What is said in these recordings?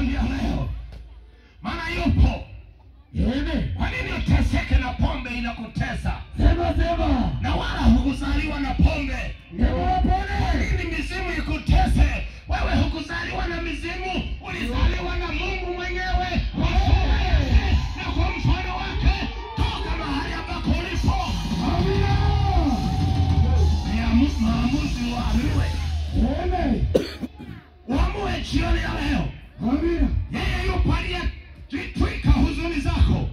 jioni ya leo. Maana yupo. Kwa nini uteseke na pombe inakutesa? Sema. Na wala hukuzaliwa na pombe. Kwa nini mizimu ikutese? Wewe hukuzaliwa na mizimu, ulizaliwa na Mungu mwenyewe. Na kwa mfano wake, toka mahali ambako ulipo. Amina. Ni maamuzi uamue. Uamue jioni ya leo. Amina. Yeye yupo aliyetwika huzuni zako.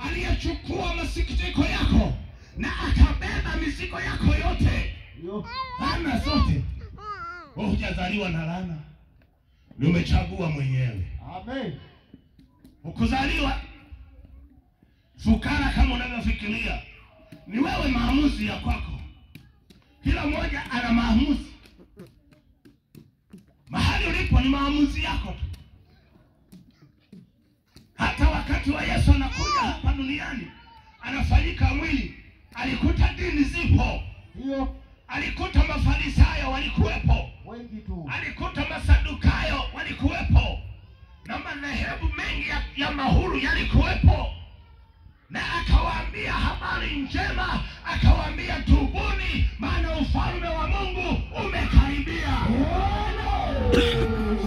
Aliyechukua masikitiko yako na akabeba mizigo yako yote. Laana zote. Wewe hujazaliwa na laana. Ni umechagua mwenyewe. Amen. Ukuzaliwa fukara kama unavyofikiria. Ni wewe, maamuzi ya kwako. Kila mmoja ana maamuzi. Mahali ulipo ni maamuzi yako tu. Hata wakati wa Yesu anakuja hapa duniani, anafanyika mwili, alikuta dini zipo. Hiyo. Alikuta Mafarisayo walikuwepo. Wengi tu. Alikuta Masadukayo walikuwepo. Na madhehebu mengi ya mahuru yalikuwepo. Na akawaambia habari njema, akawaambia tubuni, maana ufalme wa Mungu umekaribia.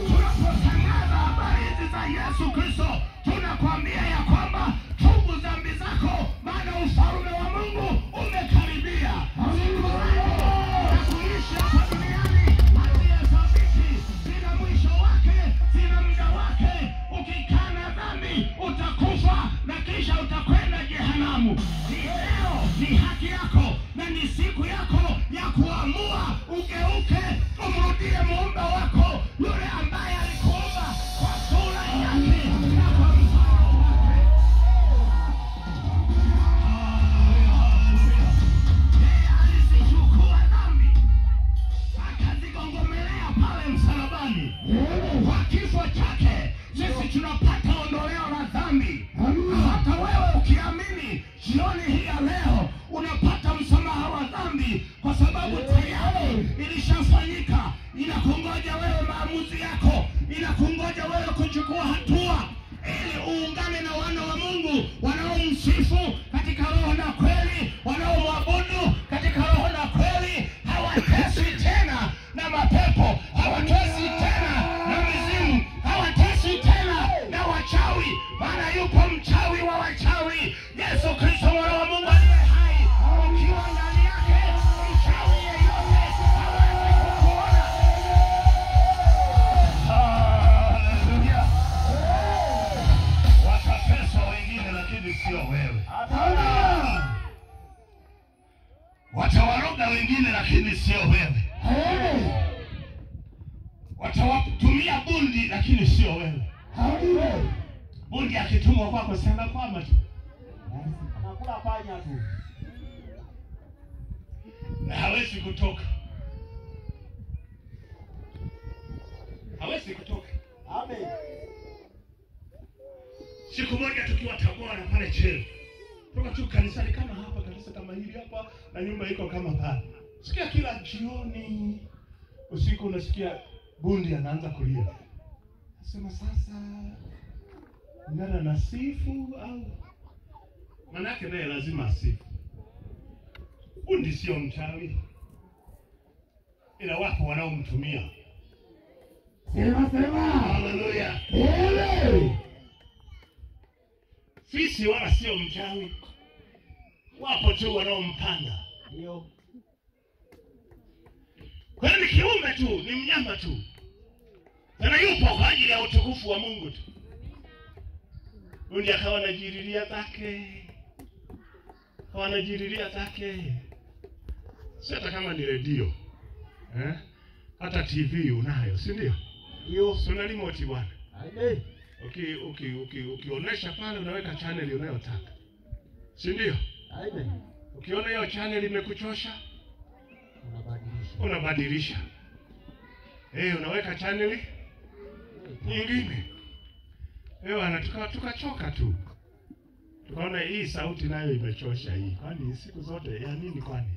Tunapotangaza habari hizi za Yesu Kristo, tunakwambia ya kwamba tubu dhambi zako, maana ufalme wa Mungu umekaribia. Siku zako za kuishi hapa duniani hazihesabiki, zina mwisho wake, zina muda wake. Ukikaa na dhambi utakufa na kisha utakwenda jehanamu. Ni leo, ni haki yako na ni siku yako ya kuamua ugeuke, umrudie Muumba wako, yule ambaye alikuumba kwa sura yake na kwa mfano wake. Yeye alizichukua dhambi akazigongomelea pale msalabani. Kwa kifo chake sisi tunapata ondoleo la dhambi. Hata wewe ukiamini jioni hii ya leo unapata msamaha wa dhambi, kwa sababu tayari ilishafanyika. Inakungoja wewe maamuzi yako, inakungoja wewe kuchukua hatua ili uungane na wana wa Mungu wanaomsifu katika roho na kweli, wanaomwabudu katika roho na kweli. Hawateswi tena na mapepo, hawateswi tena na mizimu, hawateswi tena na wachawi, maana yupo mchawi wa wachawi, Yesu Kristo mwana wa Mungu aliye hai. Ukiwa ndani yake, mchawi yeyote hawezi kukuona. Haleluya. Watateswa wengine lakini sio wewe. Watawaroga wengine lakini sio wewe. Watawatumia bundi lakini sio wewe. Bundi akitumwa kwako sana kwama tu. Anakula panya tu. Na hawezi kutoka. Hawezi kutoka. Amen. Siku moja tukiwa Tabora pale Chelo. Toka tu kanisani kama hapa, kanisa kama hili hapa, na nyumba iko kama pale. Sikia kila jioni usiku unasikia bundi anaanza kulia. Nasema sasa ngana nasifu au manake naye lazima asifu. Bundi sio mchawi, ila wapo wanaomtumia. Sema. Haleluya. Fisi wala sio mchawi, wapo tu wanaompanda. Ndio. Kwa ni kiumbe tu, ni mnyama tu. Na yupo kwa ajili ya utukufu wa Mungu tu. Bundi akawa anajiriria zake. Si hata kama ni redio. Hata TV unayo, si ndio? Hiyo una remote bwana. Amen. Ukionesha pale unaweka channel unayotaka. Si ndio? Amen. Ukiona hiyo channel imekuchosha, unabadilisha. Unaweka channel nyingine. Tukachoka tu. Tukaona hii sauti nayo imechosha hii. Kwani siku zote ya nini kwani?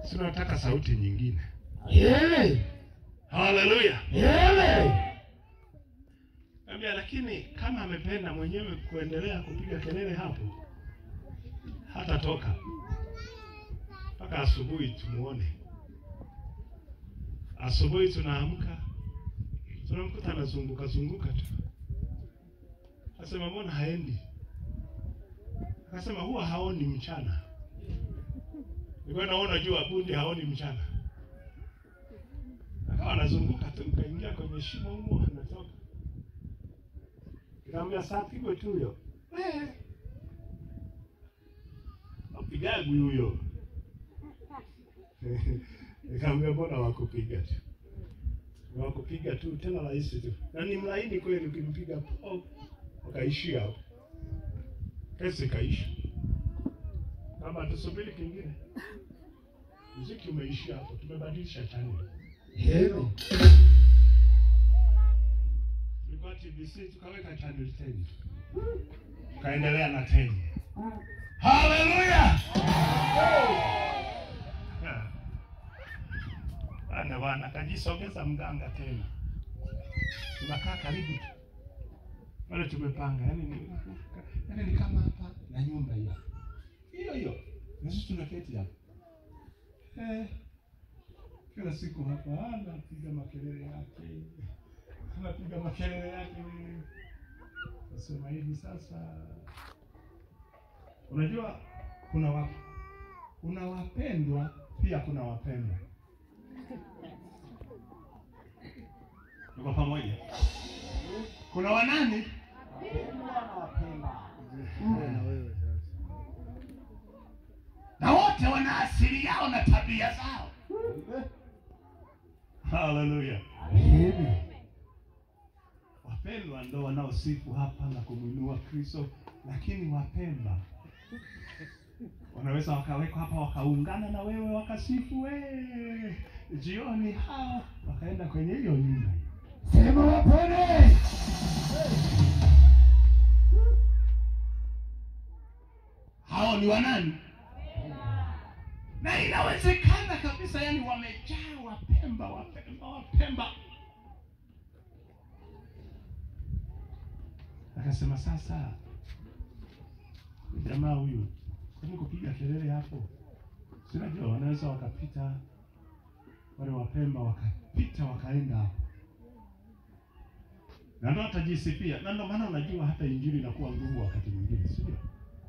Si tunataka sauti nyingine. Haleluya. Nikamwambia lakini kama amependa mwenyewe kuendelea kupiga kelele hapo, hata toka mpaka asubuhi tumuone. Asubuhi tunaamka, tunamkuta anazunguka tu. Akasema mbona haendi? Akasema huwa haoni mchana. Nilikuwa naona jua bundi haoni mchana. Akawa anazunguka tu, kaingia kwenye shimo humo anatoka. Nikamwambia saa pigwe tu huyo. Apigagu huyo. Nikamwambia mbona wakupiga tu? Wakupiga tu tena rahisi tu. Na ni mlaini kweli ukimpiga akaishia hapo. Kesi kaishi. Kama tusubiri kingine. Muziki umeishia hapo. Tumebadilisha channel. Hero. Tulikuwa TBC tukaweka channel 10. Kaendelea na 10. Hallelujah. Bwana kajisogeza mganga tena. Tunakaa karibu tu. Wale tumepanga, yani ni kama hapa na nyumba hiyo. Hiyo. Na sisi tunaketi hapa. Kila siku hapa anapiga makelele yake. Nasema hivi sasa. Unajua kuna wapendwa pia kuna wapendwa. Tuko pamoja. Kuna wanani? Na wote wana asili yao na tabia zao. Hallelujah. Wapendwa ndio wanaosifu hapa na kumuinua Kristo, lakini wapendwa wanaweza wakawekwa hapa wakaungana na wewe wakasifu jioni hao wakaenda kwenye hiyo nyumba. Sema wapone. Hao ni wanani? Na inawezekana kabisa, yani wamejaa wapemba. Akasema sasa jamaa huyu kwani kupiga kelele hapo, sinajua wanaweza wakapita wale wapemba wakapita wakaenda hapo. Na ndio atajisifia. Na ndio maana unajua hata injili inakuwa ngumu wakati mwingine, sio?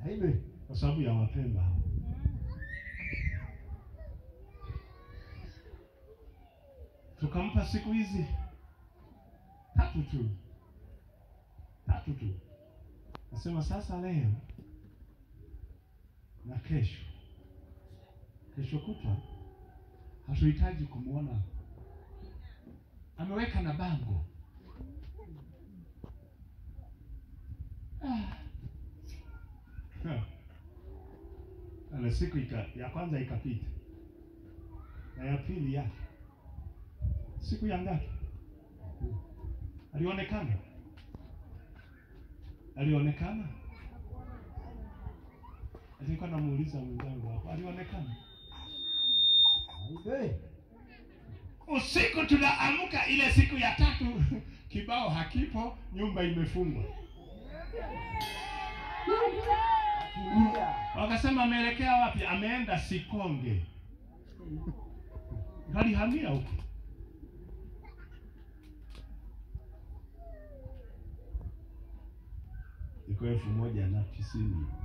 Amen. Kwa sababu ya wapemba hao. Tukampa siku hizi tatu tu. Nasema sasa leo na kesho kutwa hatuhitaji kumuona. Ameweka na bango. Na siku ya kwanza ikapita. Na ya pili yake. Siku ya ngapi? Alionekana. Alikuwa namuuliza mwenzangu hapo, alionekana. Usiku tunaamka ile siku ya tatu, kibao hakipo, nyumba imefungwa. Wakasema ameelekea wapi? Ameenda Sikonge. Alihamia huko. Iko 1190.